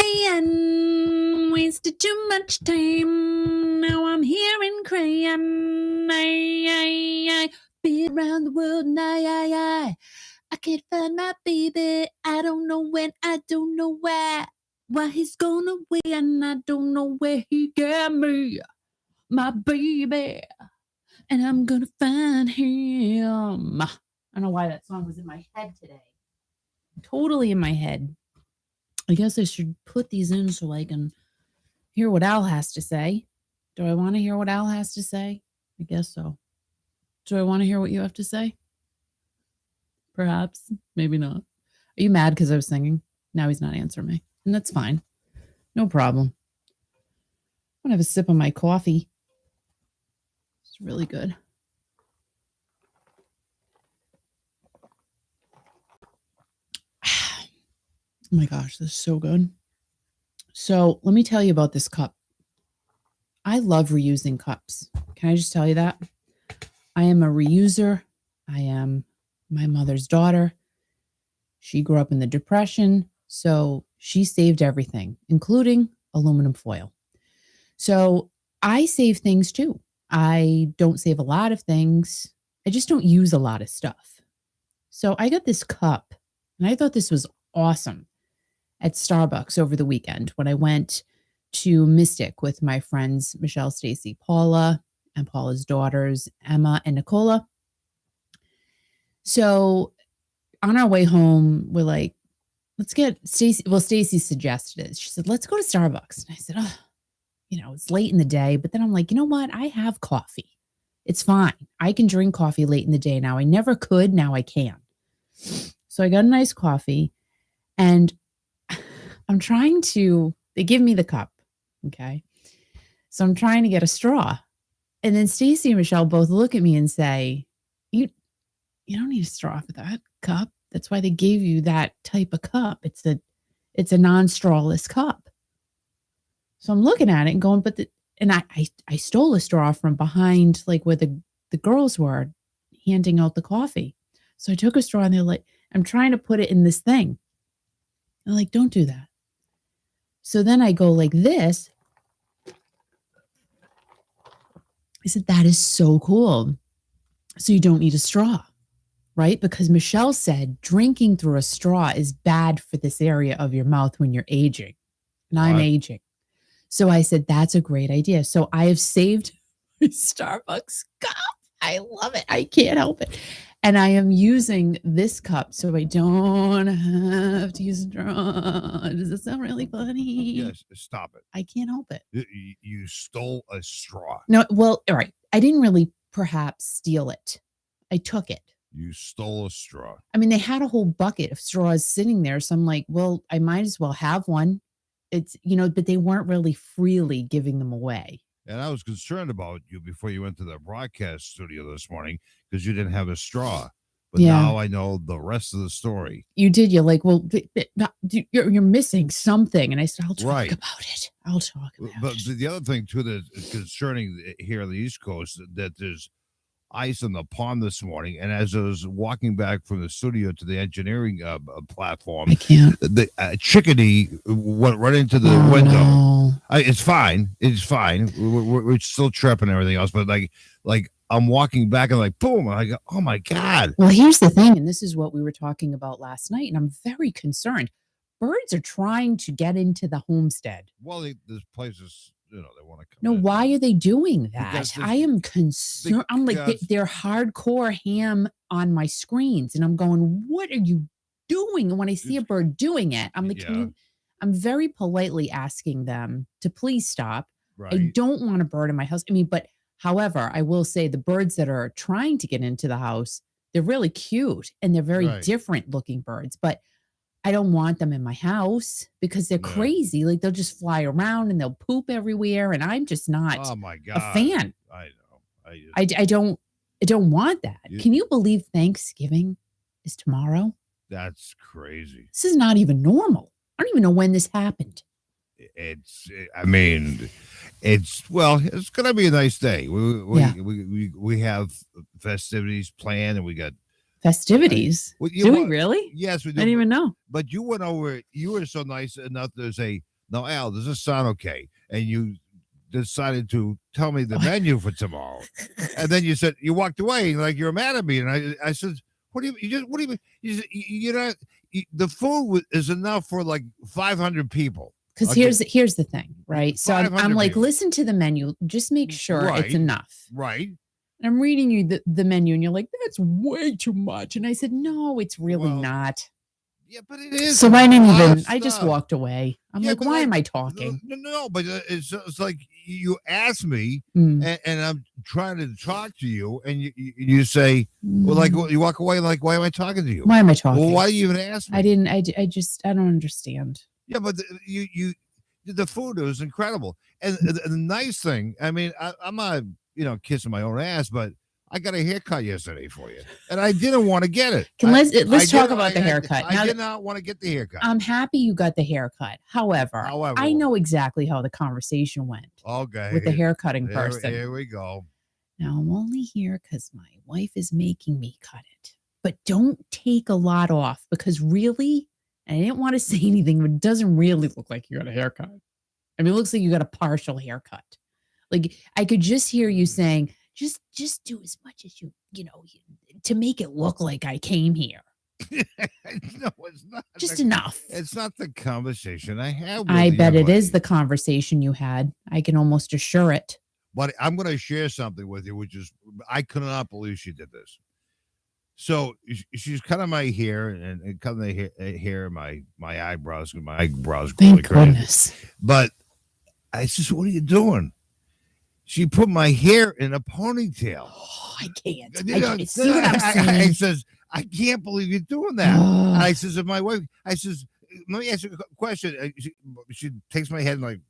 crying, wasted too much time. Now I'm here and crying. Been around the world and I can't find my baby. I don't know when, I don't know why. Why he's gone away and I don't know where he got me, my baby. And I'm gonna find him. I don't know why that song was in my head today. Totally in my head. I guess I should put these in so I can hear what Al has to say. Do I want to hear what Al has to say? I guess so. Do I want to hear what you have to say? Perhaps. Maybe not. Are you mad because I was singing? Now he's not answering me. And that's fine. No problem. I'm going to have a sip of my coffee. It's really good. Oh my gosh, this is so good. So let me tell you about this cup. I love reusing cups. Can I just tell you that? I am a reuser. I am my mother's daughter. She grew up in the Depression, so she saved everything, including aluminum foil. So I save things too. I don't save a lot of things. I just don't use a lot of stuff. So I got this cup, and I thought this was awesome at Starbucks over the weekend when I went to Mystic with my friends Michelle, Stacy, Paula, and Paula's daughters, Emma and Nicola. So on our way home, we're like, let's get Stacy. Well, Stacy suggested it. She said, let's go to Starbucks. And I said, oh, it's late in the day. But then I'm like, you know what? I have coffee. It's fine. I can drink coffee late in the day now. I never could. Now I can. So I got a nice coffee and I'm trying to, they give me the cup. Okay. So I'm trying to get a straw. And then Stacy and Michelle both look at me and say, you don't need a straw for that cup. That's why they gave you that type of cup. It's a non-strawless cup. So I'm looking at it and going, and I stole a straw from behind, like where the girls were handing out the coffee. So I took a straw and they're like, I'm trying to put it in this thing. I'm like, don't do that. So then I go like this. I said, that is so cool. So you don't need a straw, right? Because Michelle said drinking through a straw is bad for this area of your mouth when you're aging. And I'm aging. So I said, that's a great idea. So I have saved my Starbucks cup. I love it. I can't help it. And I am using this cup so I don't have to use a straw. Does it sound really funny? Yes, stop it. I can't help it. You stole a straw. No, well, all right. I didn't really perhaps steal it. I took it. You stole a straw. I mean, they had a whole bucket of straws sitting there. So I'm like, well, I might as well have one. It's, but they weren't really freely giving them away. And I was concerned about you before you went to the broadcast studio this morning because you didn't have a straw. But now I know the rest of the story. You did. You're like, well, you're missing something. And I said, I'll talk about it. I'll talk about it. But the other thing, too, that is concerning here on the East Coast, that there's ice on the pond this morning. And as I was walking back from the studio to the engineering platform, the chickadee went right into the window. No. It's fine. It's fine. We're still tripping and everything else. But like I'm walking back and like, boom. And I go, oh, my God. Well, here's the thing. And this is what we were talking about last night. And I'm very concerned. Birds are trying to get into the homestead. Well, there's places, they want to come No, in. Why are they doing that? I am concerned. I'm like, they're hardcore ham on my screens. And I'm going, what are you doing? And when I see a bird doing it, I'm like, I'm very politely asking them to please stop. Right. I don't want a bird in my house. I mean, but however, I will say the birds that are trying to get into the house, they're really cute and they're very different looking birds. But I don't want them in my house because they're crazy. Like they'll just fly around and they'll poop everywhere. And I'm just not a fan. I know. I don't want that. Can you believe Thanksgiving is tomorrow? That's crazy. This is not even normal. I don't even know when this happened. It's going to be a nice day. We have festivities planned and we got festivities. Do we really? Yes, we do. I didn't even know. But you went over. You were so nice enough. There's a Now, Al, does this sound okay? And you decided to tell me the menu for tomorrow, and then you said you walked away like you're mad at me, and I said, what do you just what do you mean? You're not the food is enough for like 500 people. Because here's the thing, right? So I'm like, people. Listen to the menu, just make sure it's enough, right? And I'm reading you the menu, and you're like, that's way too much, and I said, no, it's really not. Yeah, but it is. So I didn't even. I just walked away. I'm like, why am I talking? No, but it's like you asked me, and I'm trying to talk to you, and you say, well, like you walk away, like, why am I talking to you? Why am I talking? Well, why do you even ask me? I didn't. I don't understand. Yeah, but the food was incredible, and the nice thing. I mean, I'm not kissing my own ass, but I got a haircut yesterday for you, and I didn't want to get it. Let's talk about the haircut. I did not want to get the haircut. I'm happy you got the haircut. However, I know exactly how the conversation went. Okay. With the haircutting person. Here we go. Now, I'm only here because my wife is making me cut it. But don't take a lot off, because really, I didn't want to say anything, but it doesn't really look like you got a haircut. I mean, it looks like you got a partial haircut. Like, I could just hear you saying, just do as much as you to make it look like I came here. No, it's not. Just enough. It's not the conversation I have with I bet it is the conversation you had. I can almost assure it. But I'm going to share something with you, which is, I could not believe she did this. So she's cutting my hair and cutting the hair, my eyebrows, and my eyebrows. Thank goodness. But I said, what are you doing? She put my hair in a ponytail. Oh, I can't. See what I'm saying? I says, I can't believe you're doing that. And I says, if my wife, I says, let me ask you a question. She takes my head and like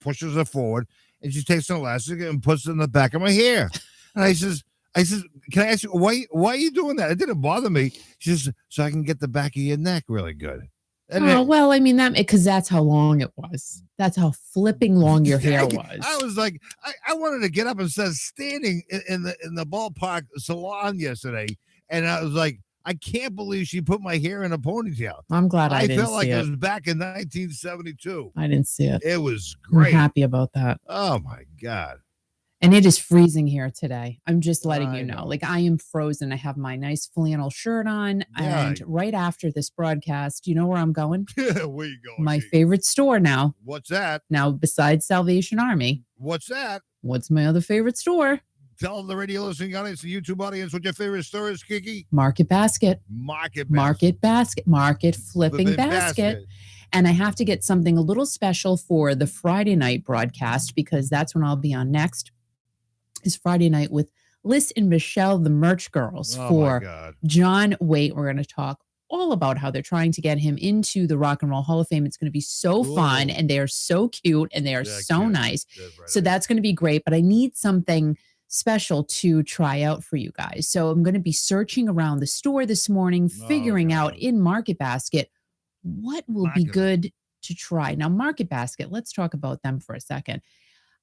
pushes it forward, and she takes an elastic and puts it in the back of my hair. And I says, can I ask you why are you doing that? It didn't bother me. She says, so I can get the back of your neck really good. And well, I mean, because that's how long it was. That's how flipping long your hair was. I was like, I wanted to get up and start standing in the ballpark salon yesterday, and I was like, I can't believe she put my hair in a ponytail. I'm glad I didn't see it. I felt like it was back in 1972. I didn't see it. It was great. I'm happy about that. Oh my God. And it is freezing here today. I'm just letting you know. Like, I am frozen. I have my nice flannel shirt on. Yeah. And right after this broadcast, you know where I'm going? Where you going? My favorite store now. What's that? Now, besides Salvation Army. What's that? What's my other favorite store? Tell the radio listening audience, the YouTube audience, what your favorite store is, Kiki. Market Basket. Market flipping basket. And I have to get something a little special for the Friday night broadcast, because that's when I'll be on next. Is Friday night with Liz and Michelle, the merch girls, for John Waite. We're going to talk all about how they're trying to get him into the Rock and Roll Hall of Fame. It's going to be so fun, and they are so cute, and they are so nice. So that's going to be great. But I need something special to try out for you guys. So I'm going to be searching around the store this morning, figuring out in Market Basket what will be good to try. Now, Market Basket, let's talk about them for a second.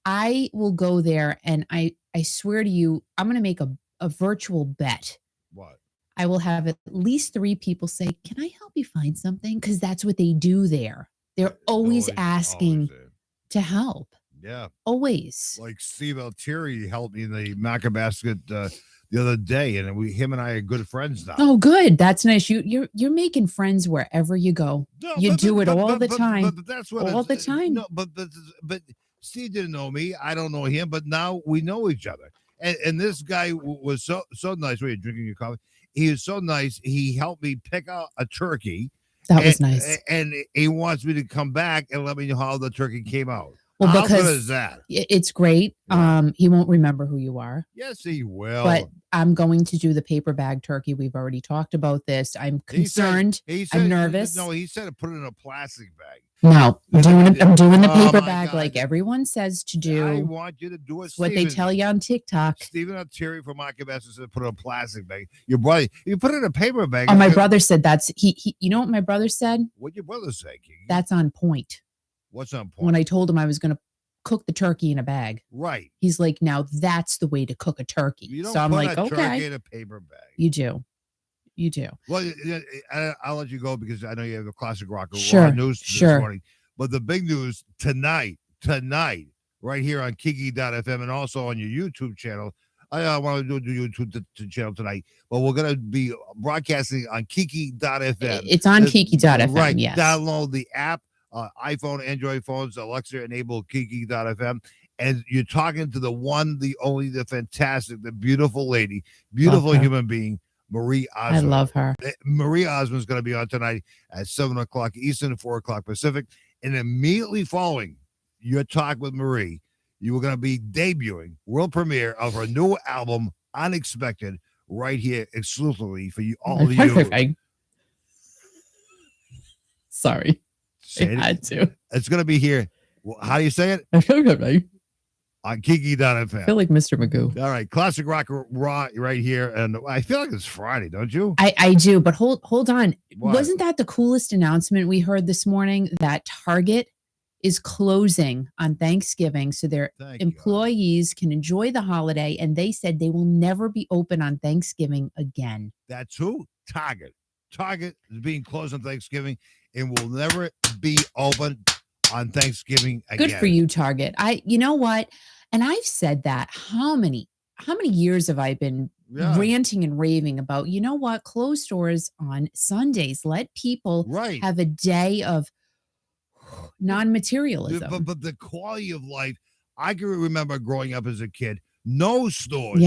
I will go there, and I swear to you, I'm going to make a virtual bet. What? I will have at least 3 people say, can I help you find something? Because that's what they do there. They're always asking to help. Yeah. Always. Like Steve Altieri helped me in the Market Basket the other day, and him and I are good friends now. Oh, good. That's nice. You're making friends wherever you go. No, you do it all the time. But that's what all the time. No, but Steve didn't know me. I don't know him, but now we know each other. And this guy was so nice. Were you drinking your coffee? He was so nice. He helped me pick out a turkey. That was nice. And he wants me to come back and let me know how the turkey came out. Well, how because good is that? It's great. Yeah. He won't remember who you are. Yes, he will. But I'm going to do the paper bag turkey. We've already talked about this. I'm concerned. I'm nervous. No, he said to put it in a plastic bag. No, I'm doing the paper bag like everyone says to do. I want you to do it. What they tell you on TikTok. Stephen Altieri from Market Basket said put it in a plastic bag. Your brother, you put it in a paper bag. Oh, my brother said that's he. You know what my brother said? What'd your brother say, Kiki? That's on point. What's on point? When I told him I was going to cook the turkey in a bag. Right. He's like, now that's the way to cook a turkey. You don't so I'm put like, a okay. Turkey in a paper bag. You do. You do. Well, I'll let you go because I know you have a classic rock news this morning. But the big news tonight, right here on Kiki.fm and also on your YouTube channel. I want to do YouTube channel tonight, but we're going to be broadcasting on Kiki.fm. It's on Kiki.fm, right. yes. Download the app, iPhone, Android phones, Alexa, enable Kiki.fm. And you're talking to the one, the only, the fantastic, the beautiful lady, beautiful human being, Marie Osmond. I love her. Marie Osmond is going to be on tonight at 7 o'clock Eastern, 4 o'clock Pacific. And immediately following your talk with Marie, you were going to be debuting world premiere of her new album, Unexpected, right here exclusively for you, all of you. Sorry. I had to. It's going to be here. How do you say it? On Kiki.fm. I feel like Mr. Magoo. All right. Classic rock raw right here. And I feel like it's Friday, don't you? I do, but hold on. What? Wasn't that the coolest announcement we heard this morning that Target is closing on Thanksgiving so their employees can enjoy the holiday, and they said they will never be open on Thanksgiving again. That's who? Target. Target is being closed on Thanksgiving and will never be open on Thanksgiving again. Good for you, Target. You know what? And I've said that how many years have I been ranting and raving about, you know what? Close stores on Sundays. Let people have a day of non-materialism. But the quality of life, I can remember growing up as a kid, no stores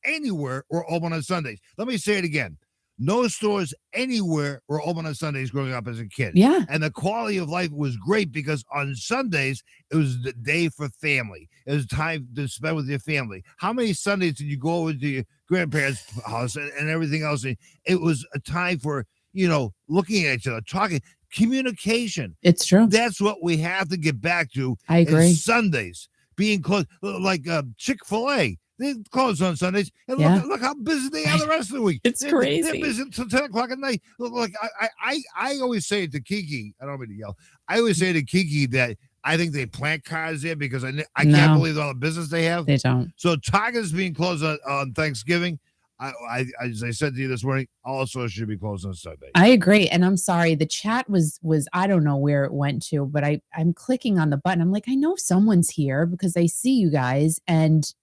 anywhere were open on Sundays. Let me say it again. No stores anywhere were open on Sundays growing up as a kid. Yeah. And the quality of life was great because on Sundays, it was the day for family. It was time to spend with your family. How many Sundays did you go over to your grandparents' house and everything else? It was a time for, looking at each other, talking, communication. It's true. That's what we have to get back to. I agree. Sundays being closed, like Chick-fil-A. They close on Sundays, and look how busy they are the rest of the week. It's crazy. They're busy until 10 o'clock at night. Look, I always say it to Kiki. I don't mean to yell. I always say to Kiki that I think they plant cars there because I can't believe all the business they have. They don't. So Target's being closed on Thanksgiving. As I said to you this morning, also should be closed on Sunday. I agree. And I'm sorry, the chat was I don't know where it went to, but I'm clicking on the button. I'm like, I know someone's here because I see you guys, and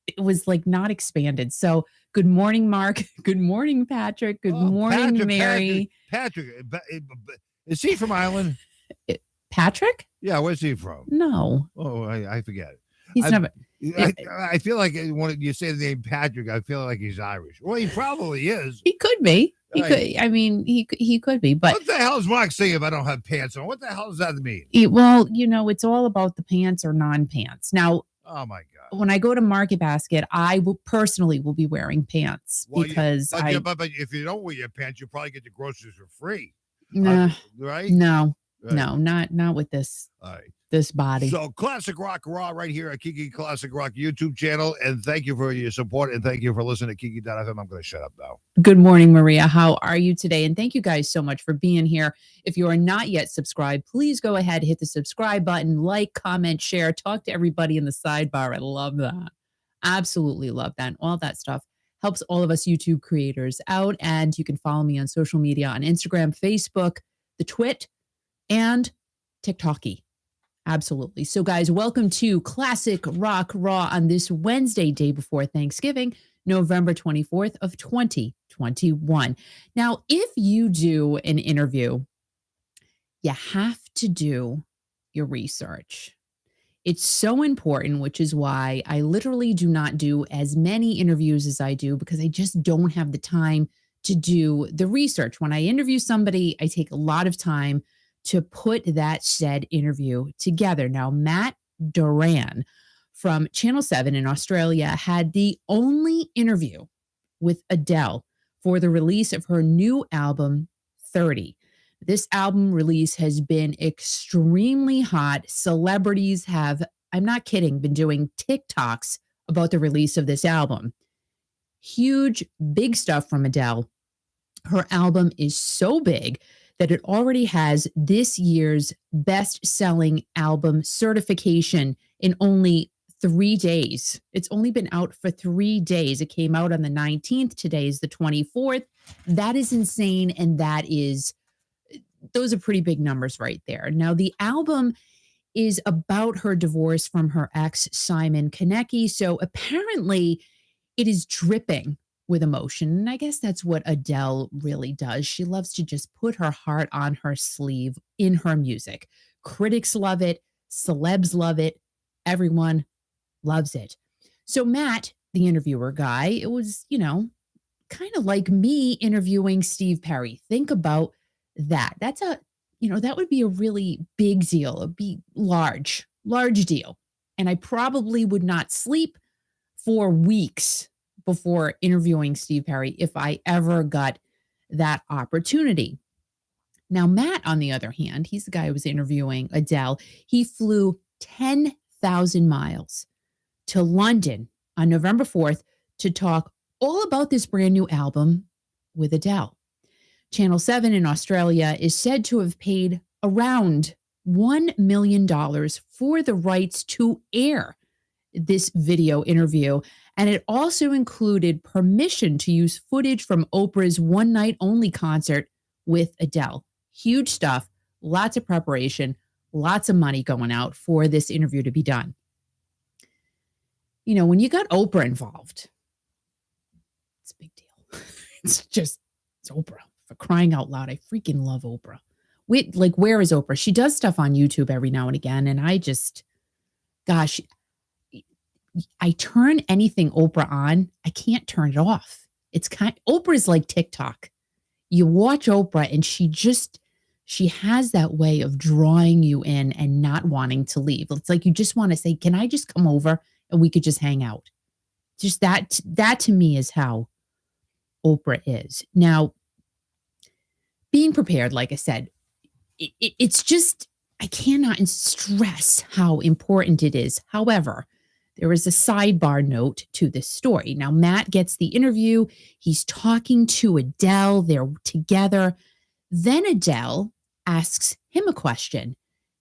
it was like not expanded. So good morning, Mark. Good morning, Patrick. Good morning, Mary. Patrick, is he from Ireland? Patrick? Yeah, where's he from? No. Oh, I forget. He's never. I feel like when you say the name Patrick, I feel like he's Irish. Well, he probably is. He could be. He could. I mean, he could be. But what the hell is Mark saying if I don't have pants on? What the hell does that mean? Well, it's all about the pants or non-pants. Now, oh my God! When I go to Market Basket, I will be wearing pants because but if you don't wear your pants, you probably get your groceries for free. Nah, right? No, not with this. All right. This body. So Classic Rock Raw right here at Kiki Classic Rock YouTube channel. And thank you for your support. And thank you for listening to Kiki.fm. I'm going to shut up now. Good morning, Maria. How are you today? And thank you guys so much for being here. If you are not yet subscribed, please go ahead, hit the subscribe button, like, comment, share, talk to everybody in the sidebar. I love that. Absolutely love that. All that stuff helps all of us YouTube creators out. And you can follow me on social media on Instagram, Facebook, the Twit, and TikToky. Absolutely. So, guys, welcome to Classic Rock Raw on this Wednesday, day before Thanksgiving, November 24th of 2021. Now, if you do an interview, you have to do your research. It's so important, which is why I literally do not do as many interviews as I do because I just don't have the time to do the research. When I interview somebody, I take a lot of time to put that said interview together. Now, Matt Duran from Channel 7 in Australia had the only interview with Adele for the release of her new album, 30. This album release has been extremely hot. Celebrities have, I'm not kidding, been doing TikToks about the release of this album. Huge, big stuff from Adele. Her album is so big that it already has this year's best-selling album certification in only 3 days. It's only been out for 3 days. It came out on the 19th. Today is the 24th. That is insane, and that is those are pretty big numbers right there. Now, the album is about her divorce from her ex, Simon Konecki. So apparently it is dripping with emotion. And I guess that's what Adele really does. She loves to just put her heart on her sleeve in her music. Critics love it, celebs love it, everyone loves it. So Matt, the interviewer guy, it was, kind of like me interviewing Steve Perry. Think about that. That would be a really big deal. It'd be large, large deal. And I probably would not sleep for weeks before interviewing Steve Perry if I ever got that opportunity. Now, Matt, on the other hand, he's the guy who was interviewing Adele. He flew 10,000 miles to London on November 4th to talk all about this brand new album with Adele. Channel 7 in Australia is said to have paid around $1 million for the rights to air this video interview. And it also included permission to use footage from Oprah's one night only concert with Adele. Huge stuff, lots of preparation, lots of money going out for this interview to be done. When you got Oprah involved, it's a big deal. It's Oprah, for crying out loud. I freaking love Oprah. Where is Oprah? She does stuff on YouTube every now and again. And I turn anything Oprah on. I can't turn it off. Oprah is like TikTok. You watch Oprah and she has that way of drawing you in and not wanting to leave. It's like you just want to say, can I just come over and we could just hang out? Just that to me is how Oprah is. Now, being prepared, like I said, it's just, I cannot stress how important it is. However, there is a sidebar note to this story. Now, Matt gets the interview. He's talking to Adele. They're together. Then Adele asks him a question.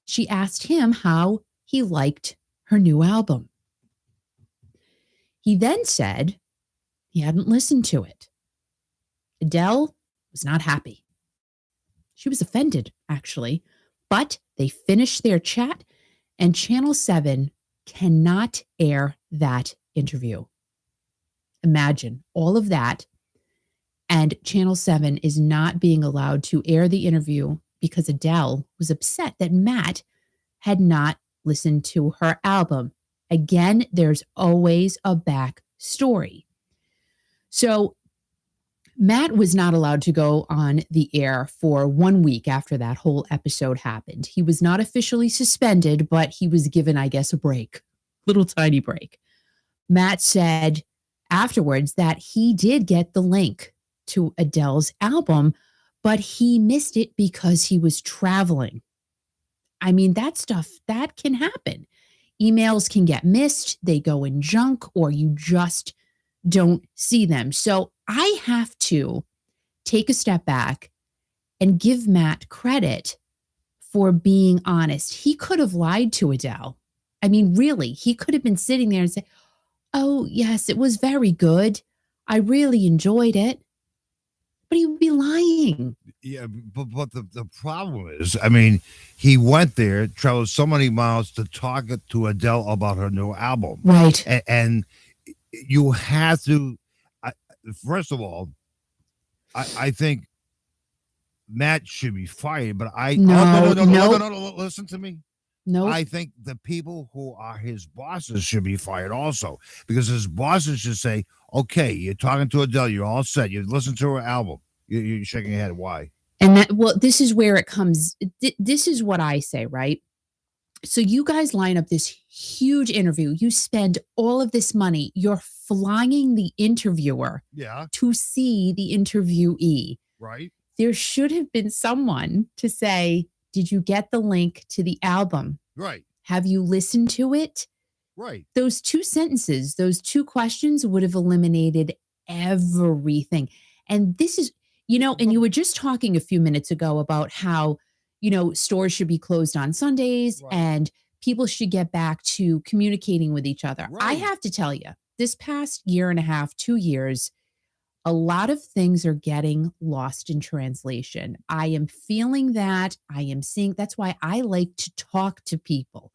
She asked him how he liked her new album. He then said he hadn't listened to it. Adele was not happy. She was offended, actually. But they finished their chat, and Channel 7 cannot air that interview. Imagine all of that, and Channel 7 is not being allowed to air the interview because Adele was upset that Matt had not listened to her album. Again, there's always a back story. So Matt was not allowed to go on the air for 1 week after that whole episode happened. He was not officially suspended, but he was given, I guess, a break, little tiny break. Matt said afterwards that he did get the link to Adele's album, but he missed it because he was traveling. I mean, that stuff, that can happen. Emails can get missed, they go in junk, or you just don't see them. So I have to take a step back and give Matt credit for being honest. He could have lied to Adele. I mean, really, he could have been sitting there and say, oh, yes, it was very good. I really enjoyed it. But he would be lying. Yeah, but the problem is, I mean, he went there, traveled so many miles to talk to Adele about her new album. Right. And you have to, first of all, I think Matt should be fired, but no, listen to me. No, I think the people who are his bosses should be fired also, because his bosses should say, okay, you're talking to Adele, you're all set, you listen to her album, you're shaking your head. Why? And this is where it comes. This is what I say, right? So you guys line up this huge interview. You spend all of this money. You're flying the interviewer to see the interviewee. Right. There should have been someone to say, did you get the link to the album? Right. Have you listened to it? Right. Those two sentences, those two questions would have eliminated everything. And this is, and you were just talking a few minutes ago about how, stores should be closed on Sundays and people should get back to communicating with each other. Right. I have to tell you, this past year and a half, 2 years, A lot of things are getting lost in translation. I am feeling that. I am seeing that's why I like to talk to people.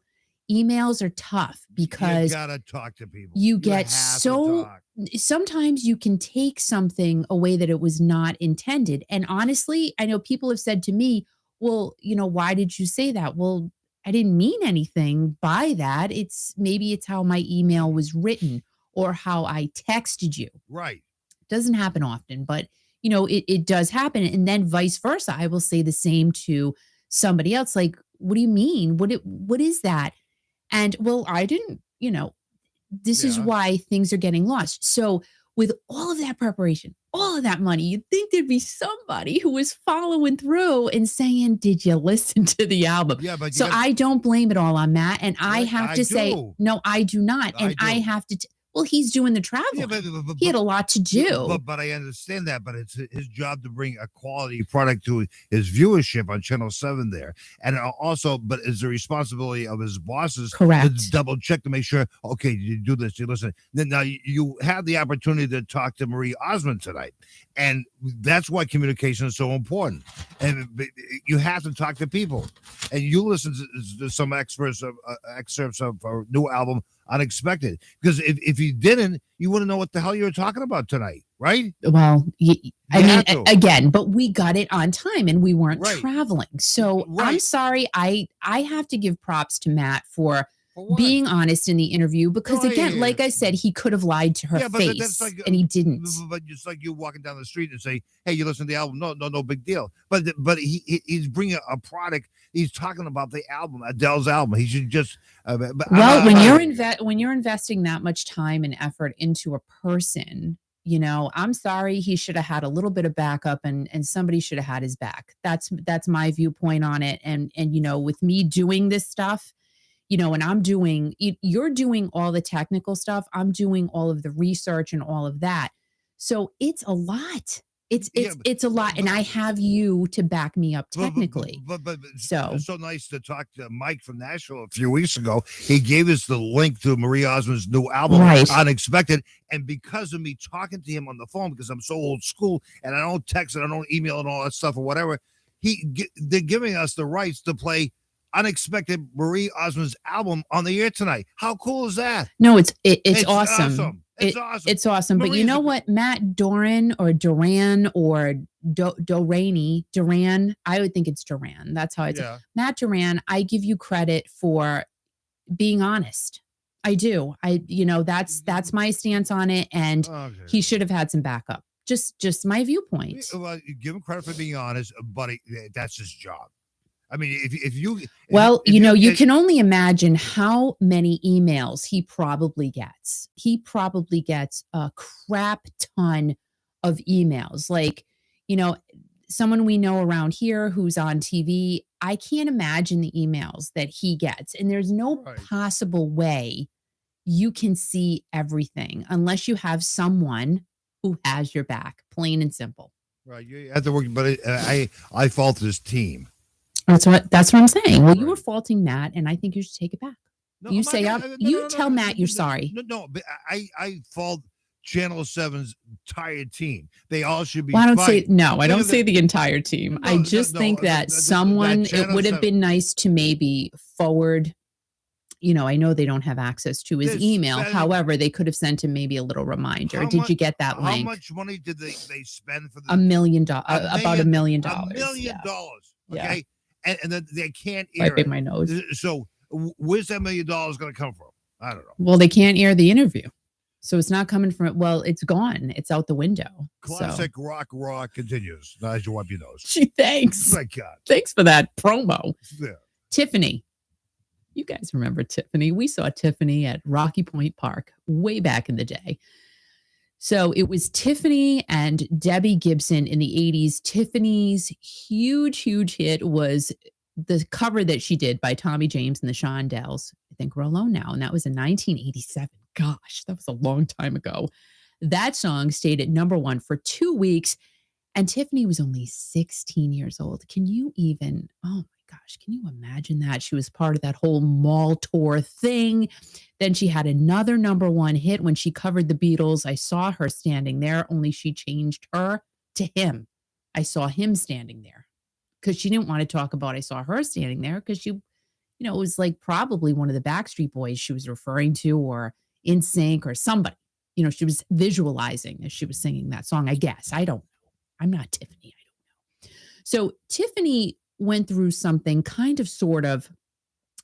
Emails are tough You because gotta talk to people. you You get have to so talk. sometimes you can take something away that it was not intended. And honestly, I know people have said to me, "Well, why did you say that?" Well, I didn't mean anything by that. Maybe it's how my email was written or how I texted you. Right. Doesn't happen often, but it does happen. And then vice versa. I will say the same to somebody else. Like, what do you mean? What is that? And well, I didn't, this is Yeah. why things are getting lost. So, with all of that preparation, all of that money, you'd think there'd be somebody who was following through and saying, "Did you listen to the album?" Yeah, but you So, got I don't blame it all on Matt. And I right. have I to say, do. no, I do not. I And I do. have to, well, he's doing the Yeah, traveling. He had a lot to yeah, do. but I understand that. But it's his job to bring a quality product to his viewership on Channel 7 there, and also, but it's the responsibility of his bosses to Correct. double check to make sure. Okay, you do this, you listen. Then now you have the opportunity to talk to Marie Osmond tonight, and that's why communication is so important. And you have to talk to people, and you listen to some excerpts of her new album Unexpected, because if you didn't, you wouldn't know what the hell you were talking about tonight, right? Well, I You mean, had to. again, but we got it on time and we weren't Right. traveling. So I'm Right. sorry. I have to give props to Matt for For what? being honest in the interview because, No, again, like I said, he could have lied to her yeah, but that's face like, and he didn't. but it's like you walking down the street and say, "Hey, you listen to the album?" No, big deal. But he's bringing a product. He's talking about the album, Adele's album. He should just. Well, when you're investing that much time and effort into a person, I'm sorry, he should have had a little bit of backup and somebody should have had his back. That's my viewpoint on it. And with me doing this stuff, and you're doing all the technical stuff, I'm doing all of the research and all of that. So it's a lot. It's Yeah, it's a lot, and I have you to back me up technically. But So it's so nice to talk to Mike from Nashville a few weeks ago. He gave us the link to Marie Osmond's new album, Right. Unexpected. And because of me talking to him on the phone, because I'm so old school and I don't text and I don't email and all that stuff or whatever, they're giving us the rights to play Unexpected Marie Osmond's album on the air tonight. How cool is that? No, it's awesome. It's awesome. It's awesome. But you know what? Matt Duran, or Duran, or Duran, I would think it's Duran. That's how it's Matt Duran. I give you credit for being honest. I do. That's my stance on it. And he should have had some backup. Just my viewpoint. Well, give him credit for being honest, buddy. That's his job. I mean, if you you can only imagine how many emails he probably gets. He probably gets a crap ton of emails. Like, someone we know around here who's on TV, I can't imagine the emails that he gets. And there's no possible way you can see everything unless you have someone who has your back, plain and simple. Right. You have to work, but I fault his team. That's what I'm saying. Well, you were faulting Matt, and I think you should take it back. No, you say, tell Matt you're sorry. No, but I fault Channel 7's entire team. They all should be. Well, I don't say the entire team. I just think that someone, it would have been nice to maybe forward. I know they don't have access to his email. However, they could have sent him maybe a little reminder. Did you get that link? How much money did they spend for $1 million? About $1 million. $1 million. Okay. And then they can't air wiping my nose. So where's that $1 million going to come from? I don't know. Well, they can't air the interview, so it's not coming from. Well, it's gone. It's out the window. Classic rock continues. Now, as you wipe your nose. Gee, thanks. My God. Thanks for that promo. Yeah. Tiffany. You guys remember Tiffany? We saw Tiffany at Rocky Point Park way back in the day. So it was Tiffany and Debbie Gibson in the 80s. Tiffany's huge hit was the cover that she did by Tommy James and the Shondells. I think We're Alone Now. And that was in 1987. Gosh, that was a long time ago. That song stayed at #1 for 2 weeks. And Tiffany was only 16 years old. Can you even? Oh gosh, can you imagine that? She was part of that whole mall tour thing. Then she had another number one hit when she covered the Beatles. I saw her standing there, only she changed her to him. I saw him standing there because she didn't want to talk about I saw her standing there because she, it was like probably one of the Backstreet Boys she was referring to or In Sync or somebody. She was visualizing as she was singing that song, I guess. I don't know. I'm not Tiffany. I don't know. So Tiffany went through something kind of sort of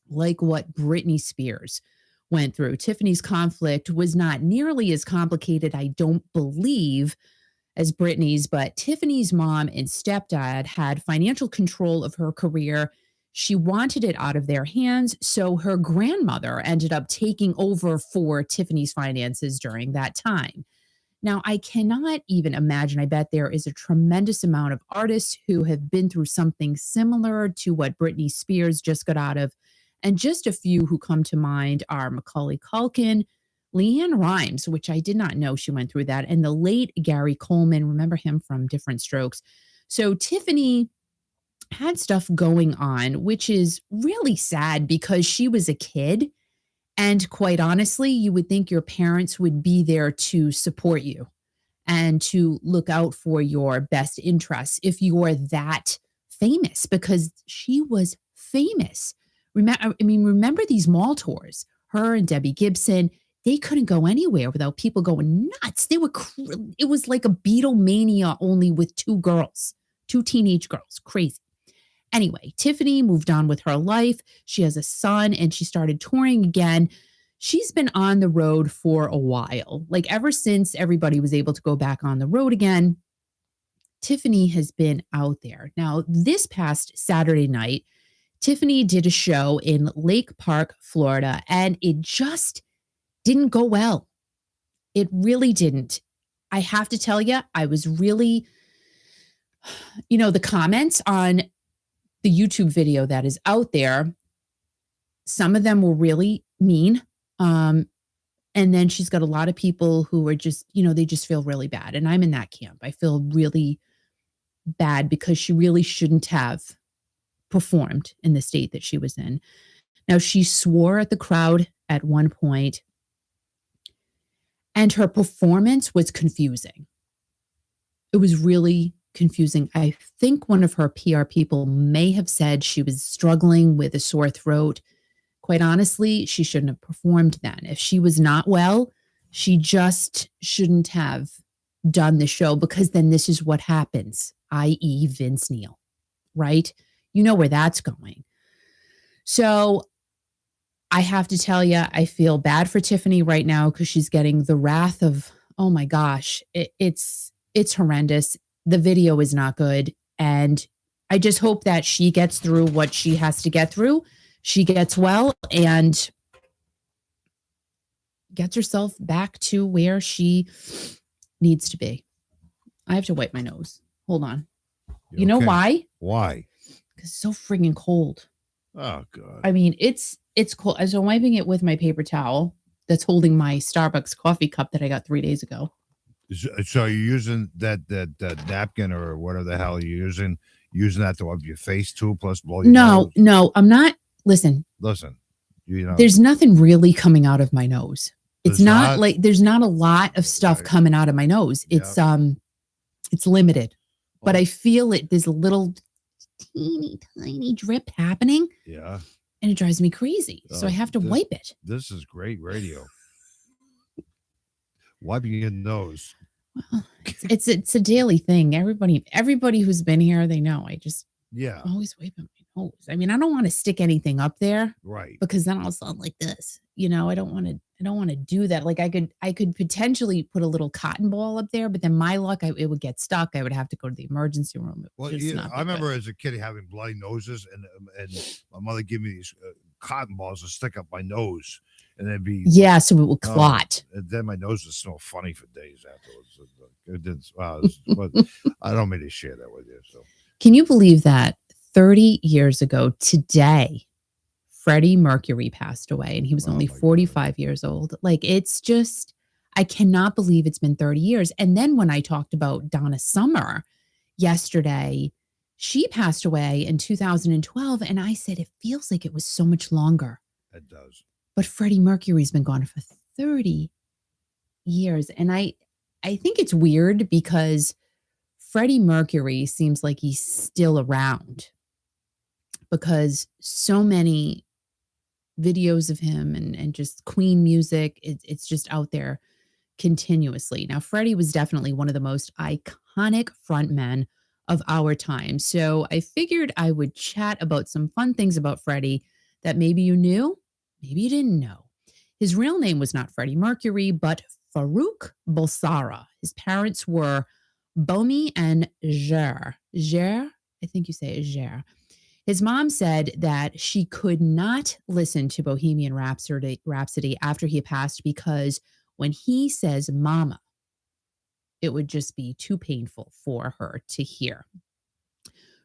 like what Britney Spears went through. Tiffany's conflict was not nearly as complicated, I don't believe, as Britney's, but Tiffany's mom and stepdad had financial control of her career. She wanted it out of their hands, so her grandmother ended up taking over for Tiffany's finances during that time. Now, I cannot even imagine. I bet there is a tremendous amount of artists who have been through something similar to what Britney Spears just got out of. And just a few who come to mind are Macaulay Culkin, Leanne Rimes, which I did not know she went through that, and the late Gary Coleman. Remember him from Different Strokes. So Tiffany had stuff going on, which is really sad because she was a kid. And quite honestly, you would think your parents would be there to support you and to look out for your best interests if you are that famous, because she was famous. Remember these mall tours, her and Debbie Gibson, they couldn't go anywhere without people going nuts. It was like a Beatlemania only with two teenage girls, crazy. Anyway, Tiffany moved on with her life. She has a son and she started touring again. She's been on the road for a while. Like ever since everybody was able to go back on the road again, Tiffany has been out there. Now, this past Saturday night, Tiffany did a show in Lake Park, Florida, and it just didn't go well. It really didn't. I have to tell you, I was really, the comments on the YouTube video that is out there, some of them were really mean. And then she's got a lot of people who are just, they just feel really bad. And I'm in that camp. I feel really bad because she really shouldn't have performed in the state that she was in. Now, she swore at the crowd at one point, and her performance was confusing. It was really confusing. I think one of her PR people may have said she was struggling with a sore throat. Quite honestly, she shouldn't have performed then. If she was not well, she just shouldn't have done the show, because then this is what happens, i.e. Vince Neil, right? You know where that's going. So I have to tell you, I feel bad for Tiffany right now because she's getting the wrath of, oh my gosh, it's horrendous. The video is not good. And I just hope that she gets through what she has to get through. She gets well and gets herself back to where she needs to be. I have to wipe my nose. Hold on. You know why? Why? Because it's so friggin' cold. Oh, God. I mean, it's cold. So I'm wiping it with my paper towel that's holding my Starbucks coffee cup that I got 3 days ago. So you're using that napkin or whatever the hell you're using that to wipe your face too, plus blow your nose? No, I'm not. Listen, there's nothing really coming out of my nose. It's not like there's not a lot of stuff coming out of my nose. It's limited, but I feel it. There's a little teeny tiny drip happening. Yeah. And it drives me crazy. So I have to wipe it. This is great radio. Wiping your nose. Well, it's a daily thing. Everybody who's been here, they know. I just always wipe my nose. I mean, I don't want to stick anything up there, right? Because then I'll sound like this. I don't want to do that. Like I could potentially put a little cotton ball up there, but then my luck, it would get stuck. I would have to go to the emergency room. Well, I remember as a kid having bloody noses, and my mother gave me these cotton balls to stick up my nose. And then so it will clot. And then my nose would smell funny for days afterwards. It didn't. But I don't mean to share that with you. So, can you believe that 30 years ago today, Freddie Mercury passed away, and he was only 45 years old? Like, it's just, I cannot believe it's been 30 years. And then when I talked about Donna Summer yesterday, She passed away in 2012, and I said, it feels like it was so much longer. It does. But Freddie Mercury's been gone for 30 years. And I think it's weird because Freddie Mercury seems like he's still around because so many videos of him and just Queen music, it's just out there continuously. Now, Freddie was definitely one of the most iconic frontmen of our time. So I figured I would chat about some fun things about Freddie that maybe you knew, maybe you didn't know. His real name was not Freddie Mercury, but Farouk Bulsara. His parents were Bomi and Ger. Ger? I think you say Ger. His mom said that she could not listen to Bohemian Rhapsody after he passed because when he says mama, it would just be too painful for her to hear.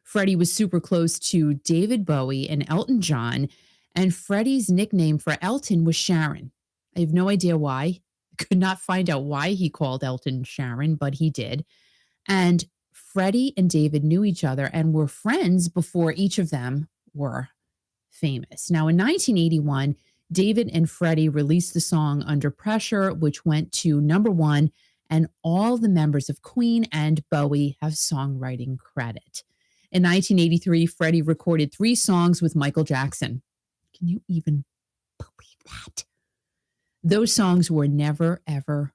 Freddie was super close to David Bowie and Elton John, and Freddie's nickname for Elton was Sharon. I have no idea why. I could not find out why he called Elton Sharon, but he did. And Freddie and David knew each other and were friends before each of them were famous. Now, in 1981, David and Freddie released the song Under Pressure, which went to number one, and all the members of Queen and Bowie have songwriting credit. In 1983, Freddie recorded 3 songs with Michael Jackson. Can you even believe that? Those songs were never, ever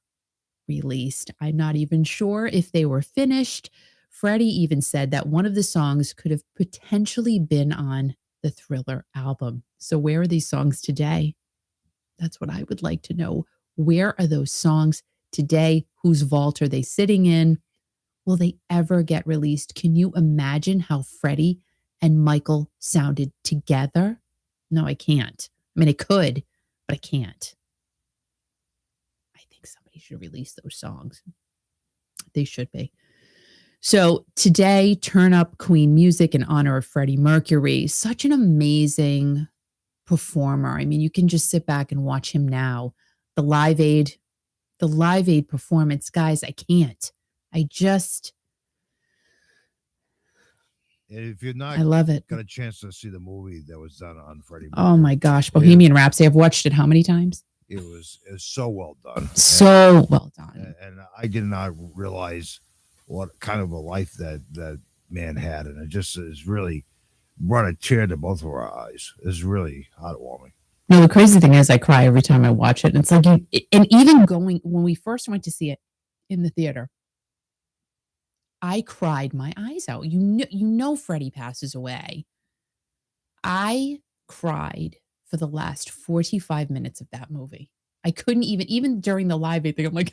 released. I'm not even sure if they were finished. Freddie even said that one of the songs could have potentially been on the Thriller album. So where are these songs today? That's what I would like to know. Where are those songs today? Whose vault are they sitting in? Will they ever get released? Can you imagine how Freddie and Michael sounded together? No, I can't. I mean, I could, but I can't. I think somebody should release those songs. They should be. So today, turn up Queen music in honor of Freddie Mercury. Such an amazing performer. I mean, you can just sit back and watch him now. The Live Aid performance, guys, I can't. I love it. Got a chance to see the movie that was done on Freddie Mercury. Oh my gosh, Bohemian Rhapsody. I've watched it how many times? It was so well done. So well done. And I did not realize what kind of a life that man had. And it just is really brought a tear to both of our eyes. It's really heartwarming. No, the crazy thing is I cry every time I watch it. And it's like, and even going, when we first went to see it in the theater, I cried my eyes out. You know, Freddie passes away. I cried for the last 45 minutes of that movie. I couldn't even during the Live Aid thing, I'm like,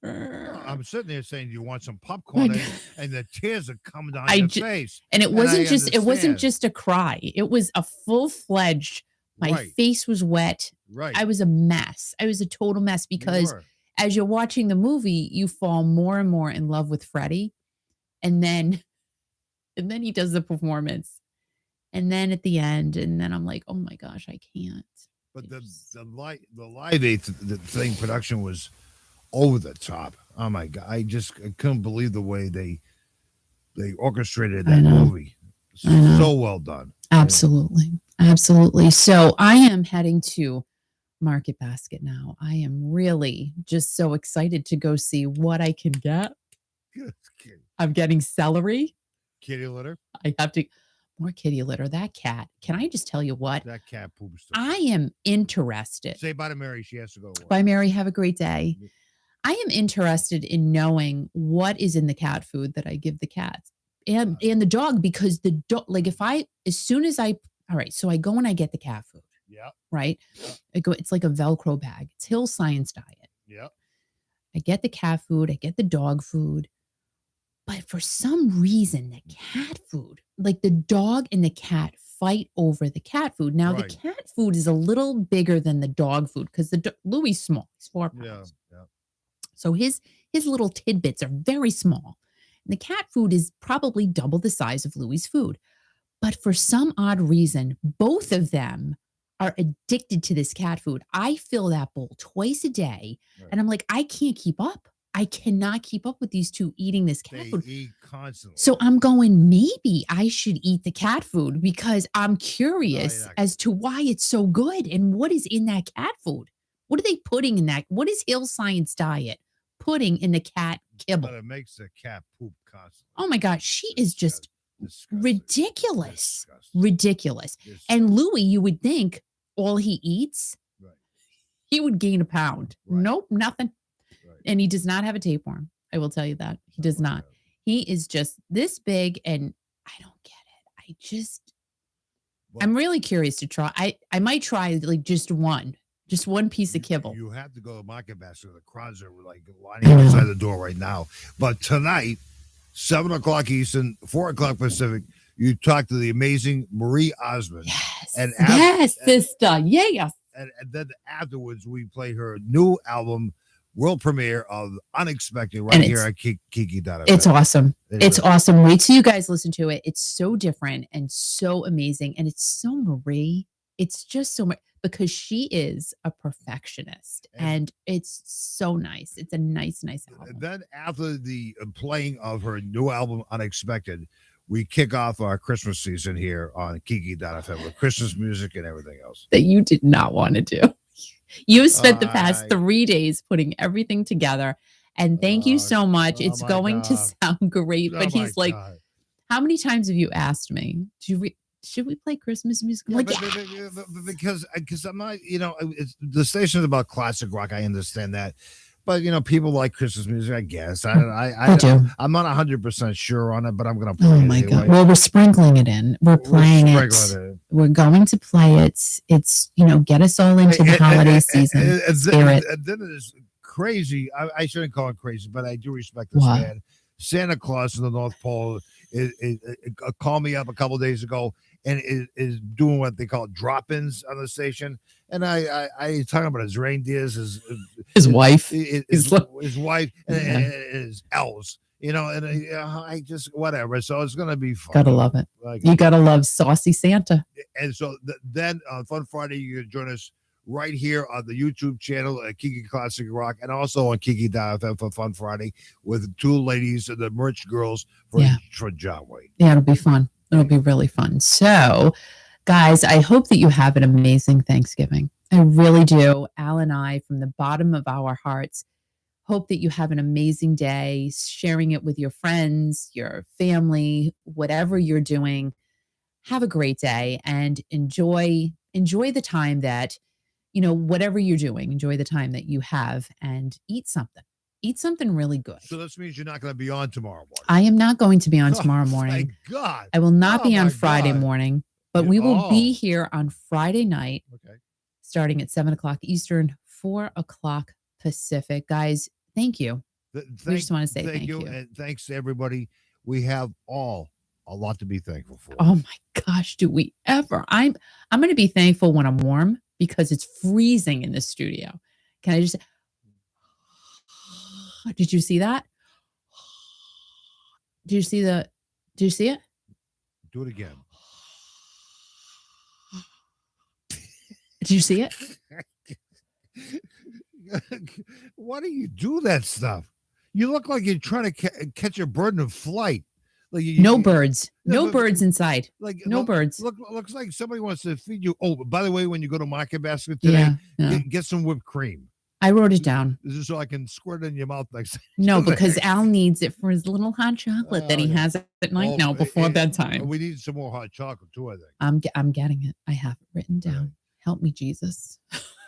I'm sitting there saying, you want some popcorn? And the tears are coming down your face. And it wasn't just a cry. It was a full-fledged, my face was wet. Right. I was a mess. I was a total mess because as you're watching the movie, you fall more and more in love with Freddie. And then he does the performance. And then at the end, and then I'm like, oh my gosh, I can't. But the Live Aid thing production was over the top. Oh my God. I couldn't believe the way they orchestrated that movie. So well done. Absolutely. Absolutely. So I am heading to Market Basket now. I am really just so excited to go see what I can get. I'm getting celery. Kitty litter. I have to more kitty litter. That cat. Can I just tell you what? That cat poops. I am interested. Say bye to Mary. She has to go. Bye, Mary. Have a great day. I am interested in knowing what is in the cat food that I give the cats and the dog, because the dog, like all right, so I go and I get the cat food. Yeah. Right. Yeah. It's like a Velcro bag. It's Hill Science Diet. Yeah. I get the cat food. I get the dog food. But for some reason, the cat food, like the dog and the cat fight over the cat food. Now, the cat food is a little bigger than the dog food because Louis is small. He's 4 pounds. Yeah. So his little tidbits are very small. And the cat food is probably double the size of Louis's food. But for some odd reason, both of them are addicted to this cat food. I fill that bowl twice a day. Right. And I'm like, I can't keep up. I cannot keep up with these two eating this cat They food. eat constantly. So I'm going, maybe I should eat the cat food because I'm No, curious you're not as to why it's so good and what is in that cat food. What are they putting in that? What is Hill Science Diet putting in the cat kibble? but it makes the cat poop constantly. Oh my gosh, she is just Disgusting. ridiculous. Disgusting. Ridiculous. And Louis, you would think all he eats, Right. he would gain a pound. Right. Nope, nothing. Right. And he does not have a tapeworm. I will tell you that. He does not. He is just this big, and I don't get it. I'm really curious to try. I might try like just one piece of kibble. You have to go to Market Basket. The crowds are like lining outside the door right now. But tonight, 7 o'clock Eastern, 4 o'clock Pacific, you talk to the amazing Marie Osmond. Yes. And sister. Yes. And then afterwards, we play her new album, world premiere of Unexpected, right here at Kiki.fm. It's awesome. It's awesome. Wait till you guys listen to it. It's so different and so amazing. And it's so Marie. It's just so much because she is a perfectionist and it's so nice. It's a nice album. And then after the playing of her new album, Unexpected, we kick off our Christmas season here on Kiki.fm with Christmas music and everything else. That you did not want to do. You spent the past 3 days putting everything together. And thank you so much. It's going to sound great. But he's like, how many times have you asked me? Should we play Christmas music? I'm like, because I'm not, the station is about classic rock. I understand that. But, people like Christmas music, I guess. I do. I'm not 100% sure on it, but I'm going to play oh it my anyway. God. Well, we're sprinkling it in. We're playing it. We're going to play it. It's, get us all into the holiday season spirit. And then it's crazy. I shouldn't call it crazy, but I do respect this man. Santa Claus in the North Pole called me up a couple of days ago and is doing what they call drop-ins on the station. And I talking about his reindeers, his wife, his wife, and his elves. And I just whatever. So it's gonna be fun. Gotta love it. You gotta love saucy Santa. And so then on Fun Friday, you can join us right here on the YouTube channel at Kiki Classic Rock, and also on Kiki.fm for Fun Friday with two ladies, the merch girls for John Wayne. Yeah, it'll be fun. It'll be really fun. So, guys, I hope that you have an amazing Thanksgiving. I really do. Al and I, from the bottom of our hearts, hope that you have an amazing day, sharing it with your friends, your family, whatever you're doing. Have a great day and enjoy the time that, whatever you're doing, enjoy the time that you have and eat something. Eat something really good. So this means you're not going to be on tomorrow morning. I am not going to be on tomorrow morning. Thank God. I will not be on Friday morning, but we will be here on Friday night, starting at 7 o'clock Eastern, 4 o'clock Pacific. Guys, thank you. We just want to say thank you. And thanks to everybody. We have all a lot to be thankful for. Oh my gosh, do we ever? I'm going to be thankful when I'm warm because it's freezing in the studio. Can I just... Did you see that? Did you see it? Do it again. Did you see it? Why do you do that stuff? You look like you're trying to catch a bird in flight. Like no birds inside. Like no birds. Looks like somebody wants to feed you. Oh, by the way, when you go to Market Basket today, get some whipped cream. I wrote it down. This is so I can squirt it in your mouth next time. No, because Al needs it for his little hot chocolate that he has at night now before bedtime. We need some more hot chocolate too, I think. I'm getting it. I have it written down. Help me, Jesus.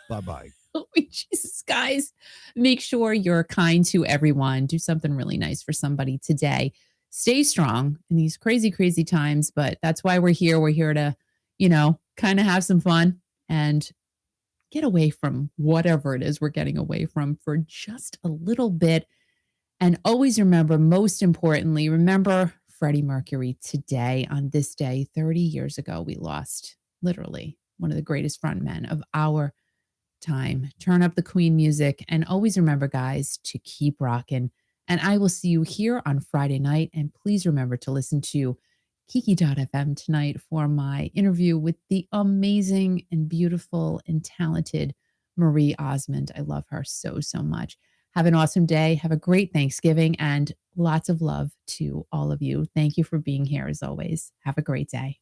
Bye-bye. Help me, Jesus. Guys, make sure you're kind to everyone. Do something really nice for somebody today. Stay strong in these crazy, crazy times, but that's why we're here. We're here to, kind of have some fun and get away from whatever it is we're getting away from for just a little bit. And always remember, most importantly, remember Freddie Mercury today. On this day, 30 years ago, we lost literally one of the greatest frontmen of our time. Turn up the Queen music and always remember, guys, to keep rocking. And I will see you here on Friday night. And please remember to listen to Kiki.fm tonight for my interview with the amazing and beautiful and talented Marie Osmond. I love her so, so much. Have an awesome day. Have a great Thanksgiving and lots of love to all of you. Thank you for being here as always. Have a great day.